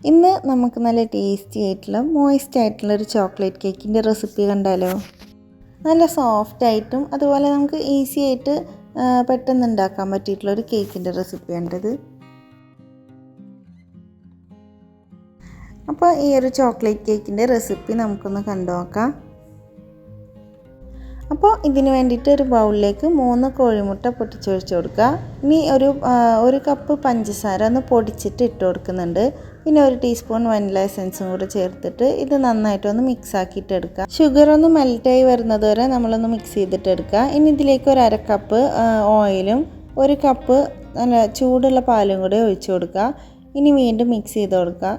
ഇന്ന് നമുക്ക് നല്ല ടേസ്റ്റി ആയിട്ടുള്ള മോയിസ്റ്റ് ആയിട്ടുള്ള ഒരു ചോക്ലേറ്റ് കേക്കിൻ്റെ റെസിപ്പി കണ്ടാലോ. നല്ല സോഫ്റ്റ് ആയിട്ടും അതുപോലെ നമുക്ക് ഈസി ആയിട്ട് പെട്ടെന്ന് ഉണ്ടാക്കാൻ പറ്റിയിട്ടുള്ള ഒരു കേക്കിൻ്റെ റെസിപ്പിയാണിത്. അപ്പോൾ ഈ ഒരു ചോക്ലേറ്റ് കേക്കിൻ്റെ റെസിപ്പി നമുക്കൊന്ന് കണ്ടു നോക്കാം. അപ്പോൾ ഇതിന് വേണ്ടിയിട്ട് ഒരു ബൗളിലേക്ക് 3 കോഴിമുട്ട പൊട്ടിച്ചൊഴിച്ച് കൊടുക്കുക. ഇനി ഒരു കപ്പ് പഞ്ചസാര ഒന്ന് പൊടിച്ചിട്ട് ഇട്ട് കൊടുക്കുന്നുണ്ട്. പിന്നെ 1 ടീസ്പൂൺ വനില എസൻസും കൂടെ ചേർത്തിട്ട് ഇത് നന്നായിട്ടൊന്ന് മിക്സ് ആക്കിയിട്ട് എടുക്കുക. ഷുഗർ ഒന്ന് മെൽറ്റായി വരുന്നത് വരെ നമ്മളൊന്ന് മിക്സ് ചെയ്തിട്ട് എടുക്കുക. ഇനി ഇതിലേക്ക് 1/2 കപ്പ് ഓയിലും 1 കപ്പ് നല്ല ചൂടുള്ള പാലും കൂടെ ഒഴിച്ചു കൊടുക്കുക. ഇനി വീണ്ടും മിക്സ് ചെയ്ത് കൊടുക്കുക.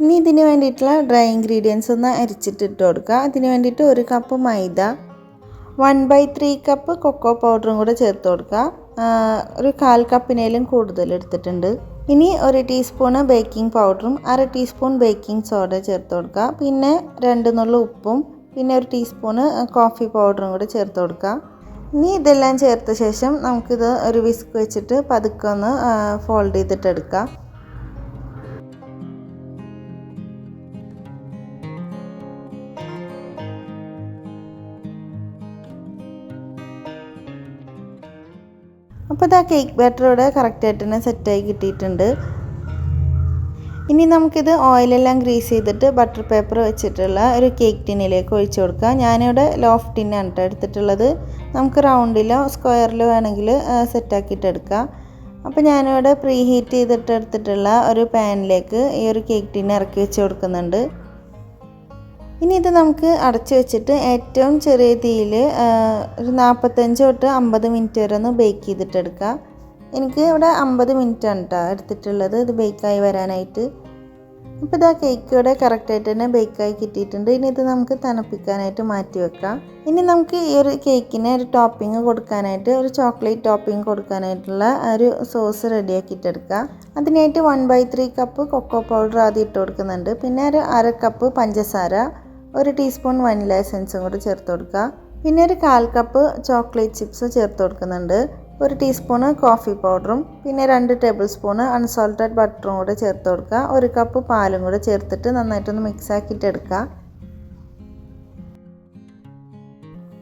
ഇനി ഇതിന് വേണ്ടിയിട്ടുള്ള ഡ്രൈ ഇൻഗ്രീഡിയൻസ് ഒന്ന് അരിച്ചിട്ടിട്ട് കൊടുക്കുക. അതിന് വേണ്ടിയിട്ട് 1 കപ്പ് മൈദ, 1/3 കപ്പ് കൊക്കോ പൗഡറും കൂടെ ചേർത്ത് കൊടുക്കുക. ഒരു 1/4 കപ്പിനേലും കൂടുതൽ എടുത്തിട്ടുണ്ട്. ഇനി 1 ടീസ്പൂണ് ബേക്കിംഗ് പൗഡറും 1/2 ടീസ്പൂൺ ബേക്കിംഗ് സോഡ ചേർത്ത് കൊടുക്കുക. പിന്നെ 2 നുള്ള ഉപ്പും പിന്നെ 1 ടീസ്പൂണ് കോഫി പൗഡറും കൂടെ ചേർത്ത് കൊടുക്കുക. ഇനി ഇതെല്ലാം ചേർത്ത ശേഷം നമുക്കിത് ഒരു വിസ്ക് വെച്ചിട്ട് പതുക്കെ ഒന്ന് ഫോൾഡ് ചെയ്തിട്ട് എടുക്കുക. അപ്പോൾ ഇതാ കേക്ക് ബാറ്റർ ഇവിടെ കറക്റ്റായിട്ട് തന്നെ സെറ്റായി കിട്ടിയിട്ടുണ്ട്. ഇനി നമുക്കിത് ഓയിലെല്ലാം ഗ്രീസ് ചെയ്തിട്ട് ബട്ടർ പേപ്പർ വെച്ചിട്ടുള്ള ഒരു കേക്ക് ടിന്നിലേക്ക് ഒഴിച്ചു കൊടുക്കുക. ഞാനിവിടെ ലോഫ് ടിന്നാണ് കേട്ടോ എടുത്തിട്ടുള്ളത്. നമുക്ക് റൗണ്ടിലോ സ്ക്വയറിലോ വേണമെങ്കിൽ സെറ്റാക്കിയിട്ട് എടുക്കാം. അപ്പോൾ ഞാനിവിടെ പ്രീ ഹീറ്റ് ചെയ്തിട്ട് എടുത്തിട്ടുള്ള ഒരു പാനിലേക്ക് ഈ ഒരു കേക്ക് ടിന്ന് ഇറക്കി വെച്ച് കൊടുക്കുന്നുണ്ട്. ഇനി ഇത് നമുക്ക് അടച്ചു വെച്ചിട്ട് ഏറ്റവും ചെറിയ തീയിൽ ഒരു 45 തൊട്ട് 50 മിനിറ്റ് വരെ ഒന്ന് ബേക്ക് ചെയ്തിട്ടെടുക്കുക. എനിക്ക് ഇവിടെ 50 മിനിറ്റാണ് കേട്ടോ എടുത്തിട്ടുള്ളത് ഇത് ബേക്കായി വരാനായിട്ട്. അപ്പോൾ ഇതാ കേക്ക് ഇവിടെ കറക്റ്റായിട്ട് തന്നെ ബേക്കായി കിട്ടിയിട്ടുണ്ട്. ഇനി ഇത് നമുക്ക് തണുപ്പിക്കാനായിട്ട് മാറ്റി വെക്കാം. ഇനി നമുക്ക് ഈ ഒരു കേക്കിന് ഒരു ടോപ്പിംഗ് കൊടുക്കാനായിട്ട് ഒരു ചോക്ലേറ്റ് ടോപ്പിംഗ് കൊടുക്കാനായിട്ടുള്ള ഒരു സോസ് റെഡിയാക്കിയിട്ടെടുക്കുക. അതിനായിട്ട് 1/3 കപ്പ് കൊക്കോ പൗഡർ ആദ്യം ഇട്ട് കൊടുക്കുന്നുണ്ട്. പിന്നെ ഒരു 1/2 കപ്പ് പഞ്ചസാര, 1 ടീസ്പൂൺ വനില എസൻസും കൂടി ചേർത്ത് കൊടുക്കുക. പിന്നെ ഒരു 1/4 കപ്പ് ചോക്ലേറ്റ് ചിപ്സ് ചേർത്ത് കൊടുക്കുന്നുണ്ട്. 1 ടീസ്പൂണ് കോഫി പൗഡറും പിന്നെ 2 ടേബിൾ സ്പൂണ് അൺസോൾട്ടഡ് ബട്ടറും കൂടെ ചേർത്ത് കൊടുക്കുക. 1 കപ്പ് പാലും കൂടെ ചേർത്തിട്ട് നന്നായിട്ടൊന്ന് മിക്സ് ആക്കിയിട്ട് എടുക്കുക.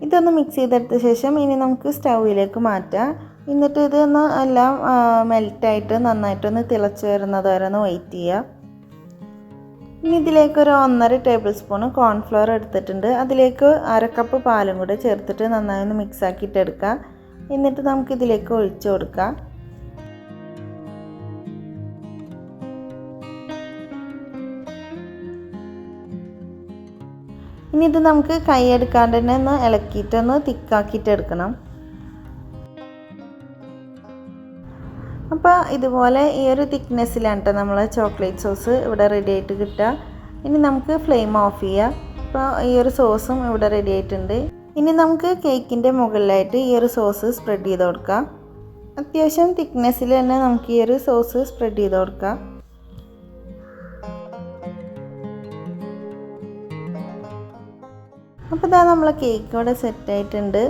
ഇതൊന്ന് മിക്സ് ചെയ്തെടുത്ത ശേഷം ഇനി നമുക്ക് സ്റ്റൗവിലേക്ക് മാറ്റാം. എന്നിട്ട് ഇതൊന്ന് എല്ലാം മെൽറ്റായിട്ട് നന്നായിട്ടൊന്ന് തിളച്ച് വരുന്നത് വരെ ഒന്ന് വെയിറ്റ് ചെയ്യുക. ഇനി ഇതിലേക്ക് ഒരു 1.5 ടേബിൾ സ്പൂണ് കോൺഫ്ലവർ എടുത്തിട്ടുണ്ട്. അതിലേക്ക് 1/2 കപ്പ് പാലും കൂടെ ചേർത്തിട്ട് നന്നായി ഒന്ന് മിക്സ് ആക്കിയിട്ട് എടുക്കുക. എന്നിട്ട് നമുക്കിതിലേക്ക് ഒഴിച്ചു കൊടുക്കാം. ഇനി ഇത് നമുക്ക് കൈ എടുക്കാണ്ട് തന്നെ ഒന്ന് ഇളക്കിയിട്ടൊന്ന് തിക്കാക്കിയിട്ട് എടുക്കണം. അപ്പോൾ ഇതുപോലെ ഈ ഒരു തിക്നെസ്സിലാണ് കേട്ടോ നമ്മൾ ചോക്ലേറ്റ് സോസ് ഇവിടെ റെഡി ആയിട്ട് കിട്ടുക. ഇനി നമുക്ക് ഫ്ലെയിം ഓഫ് ചെയ്യാം. അപ്പോൾ ഈ ഒരു സോസും ഇവിടെ റെഡി ആയിട്ടുണ്ട്. ഇനി നമുക്ക് കേക്കിൻ്റെ മുകളിലായിട്ട് ഈ ഒരു സോസ് സ്പ്രെഡ് ചെയ്ത് കൊടുക്കാം. അത്യാവശ്യം തിക്നെസ്സിൽ തന്നെ നമുക്ക് ഈ ഒരു സോസ് സ്പ്രെഡ് ചെയ്ത് കൊടുക്കാം. അപ്പോൾ ഇതാ നമ്മളെ കേക്ക് ഇവിടെ സെറ്റായിട്ടുണ്ട്.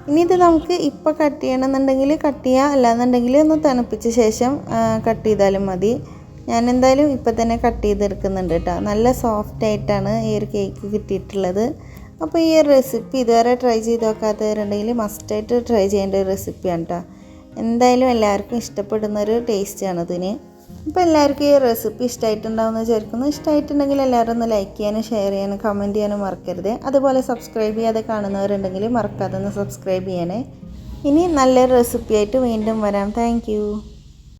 ഇനി ഇത് നമുക്ക് ഇപ്പോൾ കട്ട് ചെയ്യണമെന്നുണ്ടെങ്കിൽ കട്ട് ചെയ്യാം, അല്ലാന്നുണ്ടെങ്കിൽ ഒന്ന് തണുപ്പിച്ച ശേഷം കട്ട് ചെയ്താലും മതി. ഞാൻ എന്തായാലും ഇപ്പോൾ തന്നെ കട്ട് ചെയ്തെടുക്കുന്നുണ്ട് കേട്ടോ. നല്ല സോഫ്റ്റ് ആയിട്ടാണ് ഈ ഒരു കേക്ക് കിട്ടിയിട്ടുള്ളത്. അപ്പോൾ ഈ ഒരു റെസിപ്പി ഇതുവരെ ട്രൈ ചെയ്ത് നോക്കാത്തവരുണ്ടെങ്കിൽ മസ്റ്റായിട്ട് ട്രൈ ചെയ്യേണ്ട ഒരു റെസിപ്പിയാണ് കേട്ടോ. എന്തായാലും എല്ലാവർക്കും ഇഷ്ടപ്പെടുന്നൊരു ടേസ്റ്റാണ് ഇതിന്. അപ്പോൾ എല്ലാവർക്കും ഈ റെസിപ്പി ഇഷ്ടമായിട്ടുണ്ടാവുമെന്ന് വിചാരിക്കുന്നു. ഇഷ്ടമായിട്ടുണ്ടെങ്കിൽ എല്ലാവരും ഒന്ന് ലൈക്ക് ചെയ്യാനും ഷെയർ ചെയ്യാനും കമൻറ്റ് ചെയ്യാനും മറക്കരുത്. അതുപോലെ സബ്സ്ക്രൈബ് ചെയ്യാതെ കാണുന്നവരുണ്ടെങ്കിൽ മറക്കാതെ ഒന്ന് സബ്സ്ക്രൈബ് ചെയ്യണേ. ഇനി നല്ലൊരു റെസിപ്പിയായിട്ട് വീണ്ടും വരാം. താങ്ക്